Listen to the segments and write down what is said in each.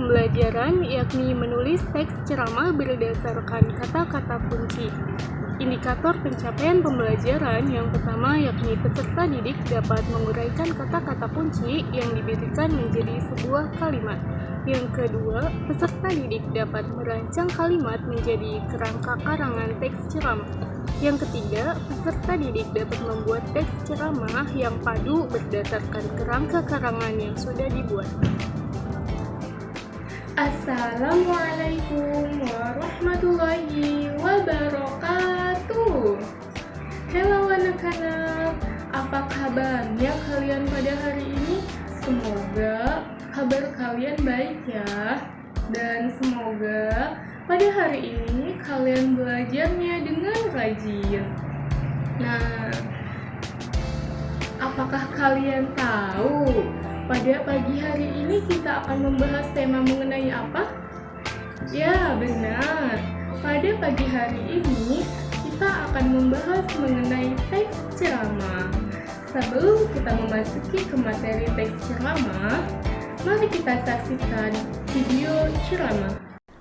pembelajaran, yakni menulis teks ceramah berdasarkan kata-kata kunci. Indikator pencapaian pembelajaran yang pertama yakni peserta didik dapat menguraikan kata-kata kunci yang diberikan menjadi sebuah kalimat. Yang kedua, peserta didik dapat merancang kalimat menjadi kerangka karangan teks ceramah. Yang ketiga, peserta didik dapat membuat teks ceramah yang padu berdasarkan kerangka karangan yang sudah dibuat. Assalamualaikum warahmatullahi wabarakatuh. Halo anak-anak, apa kabarnya kalian pada hari ini? Semoga kabar kalian baik ya. Dan semoga pada hari ini kalian belajarnya dengan rajin. Nah, apakah kalian tahu pada pagi hari ini kita akan membahas tema mengenai apa? Ya, benar. Pada pagi hari ini kita akan membahas mengenai teks ceramah. Sebelum kita memasuki ke materi teks ceramah, mari kita saksikan video ceramah.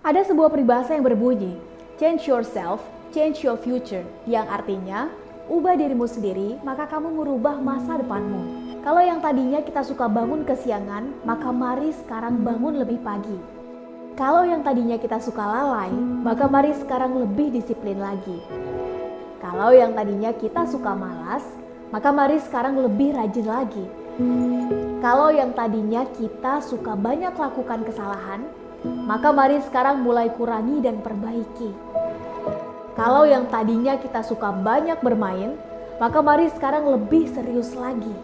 Ada sebuah peribahasa yang berbunyi, change yourself, change your future, yang artinya, ubah dirimu sendiri, maka kamu merubah masa depanmu. Kalau yang tadinya kita suka bangun kesiangan, maka mari sekarang bangun lebih pagi. Kalau yang tadinya kita suka lalai, maka mari sekarang lebih disiplin lagi. Kalau yang tadinya kita suka malas, maka mari sekarang lebih rajin lagi. Kalau yang tadinya kita suka banyak lakukan kesalahan, maka mari sekarang mulai kurangi dan perbaiki. Kalau yang tadinya kita suka banyak bermain, maka mari sekarang lebih serius lagi.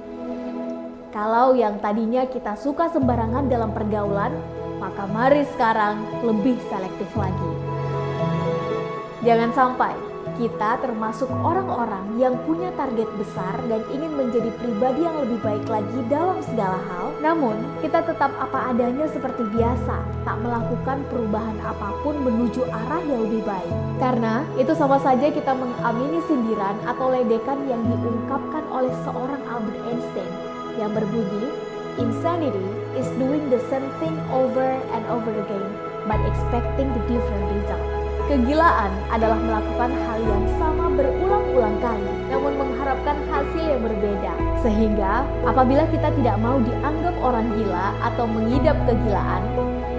Kalau yang tadinya kita suka sembarangan dalam pergaulan, maka mari sekarang lebih selektif lagi. Jangan sampai kita termasuk orang-orang yang punya target besar dan ingin menjadi pribadi yang lebih baik lagi dalam segala hal, namun kita tetap apa adanya seperti biasa, tak melakukan perubahan apapun menuju arah yang lebih baik. Karena itu sama saja kita mengamini sindiran atau ledekan yang diungkapkan oleh seorang Albert Einstein yang berbunyi, insanity is doing the same thing over and over again but expecting the different result. Kegilaan adalah melakukan hal yang sama berulang-ulang kali namun mengharapkan hasil yang berbeda. Sehingga apabila kita tidak mau dianggap orang gila atau mengidap kegilaan,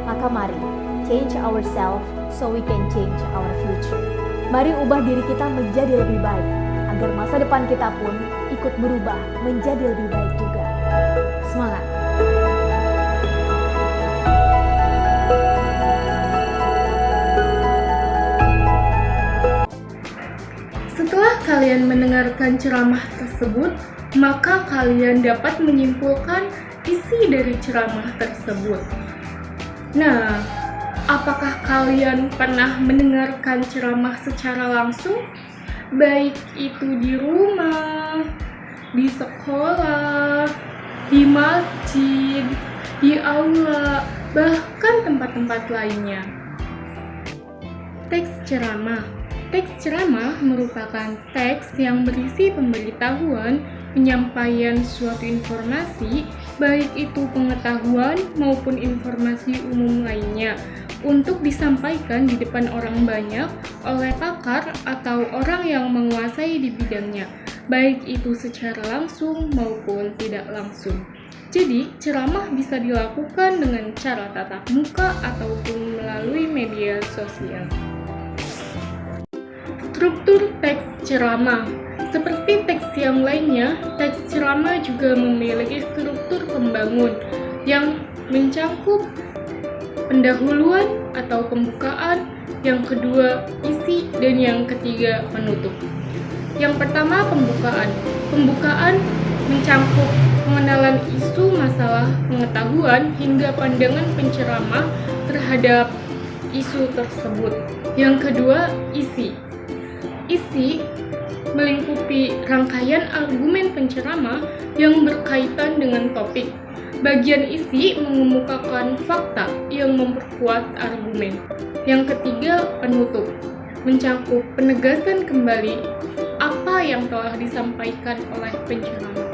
maka mari change ourselves so we can change our future. Mari ubah diri kita menjadi lebih baik agar masa depan kita pun ikut berubah menjadi lebih baik juga. Semangat! Setelah kalian mendengarkan ceramah tersebut, maka kalian dapat menyimpulkan isi dari ceramah tersebut. Nah, apakah kalian pernah mendengarkan ceramah secara langsung? Baik itu di rumah, di sekolah, di masjid, di aula, bahkan tempat-tempat lainnya. Teks ceramah. Teks ceramah merupakan teks yang berisi pemberitahuan, penyampaian suatu informasi, baik itu pengetahuan maupun informasi umum lainnya, untuk disampaikan di depan orang banyak oleh pakar atau orang yang menguasai di bidangnya, baik itu secara langsung maupun tidak langsung. Jadi, ceramah bisa dilakukan dengan cara tatap muka ataupun melalui media sosial. Struktur teks ceramah. Seperti teks yang lainnya, teks ceramah juga memiliki struktur pembangun yang mencangkup pendahuluan atau pembukaan, yang kedua isi, dan yang ketiga penutup. Yang pertama, pembukaan. Pembukaan mencangkup pengenalan isu, masalah, pengetahuan, hingga pandangan penceramah terhadap isu tersebut. Yang kedua, isi. Isi melingkupi rangkaian argumen penceramah yang berkaitan dengan topik. Bagian isi mengemukakan fakta yang memperkuat argumen. Yang ketiga, penutup. Mencangkup penegasan kembali apa yang telah disampaikan oleh penceramah.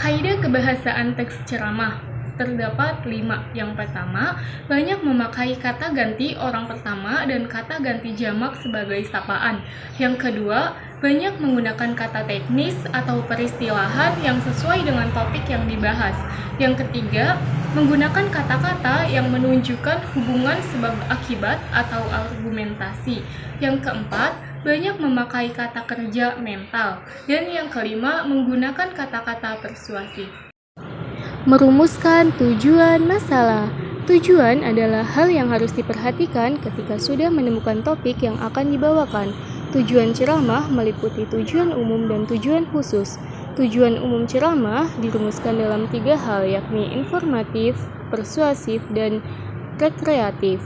Kaidah kebahasaan teks ceramah. terdapat 5. Yang pertama, banyak memakai kata ganti orang pertama dan kata ganti jamak sebagai sapaan. Yang kedua, banyak menggunakan kata teknis atau peristilahan yang sesuai dengan topik yang dibahas. Yang ketiga, menggunakan kata-kata yang menunjukkan hubungan sebab akibat atau argumentasi. Yang keempat, banyak memakai kata kerja mental. Dan yang kelima, menggunakan kata-kata persuasif. Merumuskan tujuan masalah. Tujuan adalah hal yang harus diperhatikan ketika sudah menemukan topik yang akan dibawakan. Tujuan ceramah meliputi tujuan umum dan tujuan khusus. Tujuan umum ceramah dirumuskan dalam 3 hal, yakni informatif, persuasif, dan rekreatif.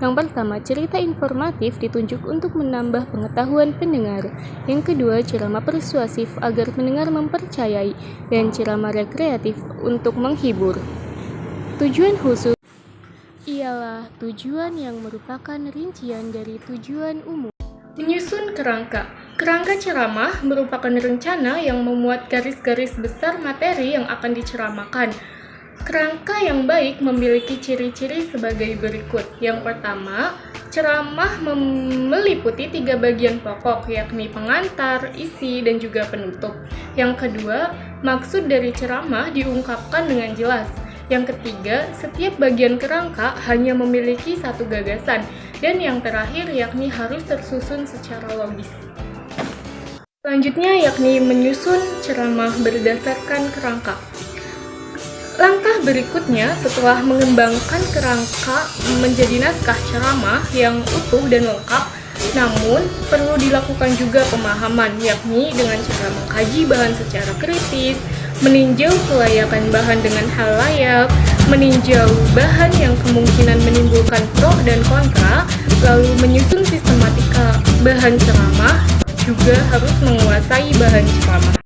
Yang pertama, cerita informatif ditunjuk untuk menambah pengetahuan pendengar. Yang kedua, ceramah persuasif agar pendengar mempercayai, dan ceramah rekreatif untuk menghibur. Tujuan khusus ialah tujuan yang merupakan rincian dari tujuan umum. Menyusun kerangka. Kerangka ceramah merupakan rencana yang memuat garis-garis besar materi yang akan diceramakan. Kerangka yang baik memiliki ciri-ciri sebagai berikut. Yang pertama, ceramah meliputi 3 bagian pokok, yakni pengantar, isi, dan juga penutup. Yang kedua, maksud dari ceramah diungkapkan dengan jelas. Yang ketiga, setiap bagian kerangka hanya memiliki satu gagasan. Dan yang terakhir, yakni harus tersusun secara logis. Selanjutnya, yakni menyusun ceramah berdasarkan kerangka. Langkah berikutnya setelah mengembangkan kerangka menjadi naskah ceramah yang utuh dan lengkap, namun perlu dilakukan juga pemahaman, yakni dengan cara mengkaji bahan secara kritis, meninjau kelayakan bahan dengan hal layak, meninjau bahan yang kemungkinan menimbulkan pro dan kontra, lalu menyusun sistematika bahan ceramah, juga harus menguasai bahan ceramah.